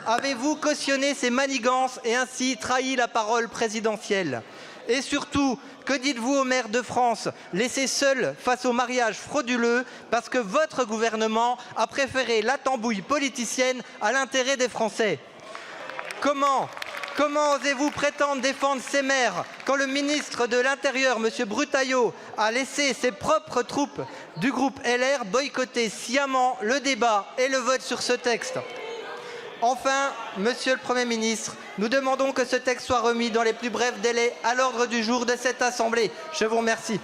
Avez-vous cautionné ces manigances et ainsi trahi la parole présidentielle? Et surtout, que dites-vous aux maires de France, laissés seuls face au mariage frauduleux parce que votre gouvernement a préféré la tambouille politicienne à l'intérêt des Français? Comment osez-vous prétendre défendre ces maires quand le ministre de l'Intérieur, M. Brutaillot, a laissé ses propres troupes du groupe LR boycotter sciemment le débat et le vote sur ce texte? Enfin, Monsieur le Premier ministre, nous demandons que ce texte soit remis dans les plus brefs délais à l'ordre du jour de cette Assemblée. Je vous remercie.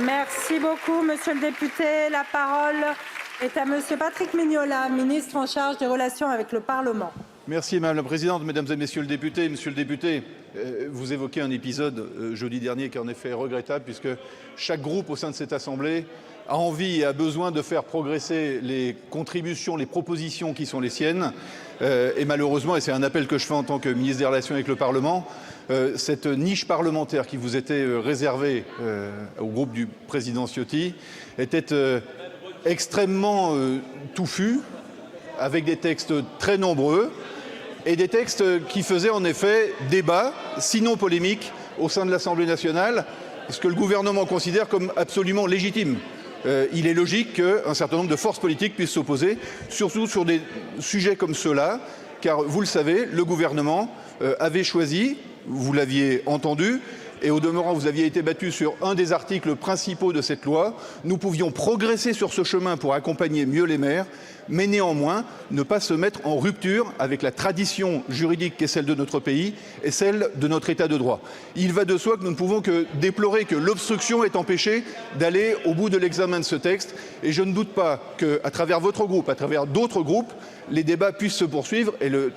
Merci beaucoup, Monsieur le député. La parole est à Monsieur Patrick Mignola, ministre en charge des relations avec le Parlement. Merci Madame la Présidente, Mesdames et Messieurs le député. Monsieur le député, vous évoquez un épisode jeudi dernier qui est en effet regrettable puisque chaque groupe au sein de cette Assemblée a envie et a besoin de faire progresser les contributions, les propositions qui sont les siennes. Et malheureusement, et c'est un appel que je fais en tant que ministre des Relations avec le Parlement, cette niche parlementaire qui vous était réservée au groupe du président Ciotti était extrêmement touffue, avec des textes très nombreux et des textes qui faisaient en effet débat, sinon polémique, au sein de l'Assemblée nationale, ce que le gouvernement considère comme absolument légitime. Il est logique qu'un certain nombre de forces politiques puissent s'opposer, surtout sur des sujets comme ceux-là, car vous le savez, le gouvernement avait choisi, vous l'aviez entendu, et au demeurant, vous aviez été battu sur un des articles principaux de cette loi. Nous pouvions progresser sur ce chemin pour accompagner mieux les maires, mais néanmoins ne pas se mettre en rupture avec la tradition juridique qui est celle de notre pays et celle de notre État de droit. Il va de soi que nous ne pouvons que déplorer que l'obstruction ait empêché d'aller au bout de l'examen de ce texte. Et je ne doute pas qu'à travers votre groupe, à travers d'autres groupes, les débats puissent se poursuivre et le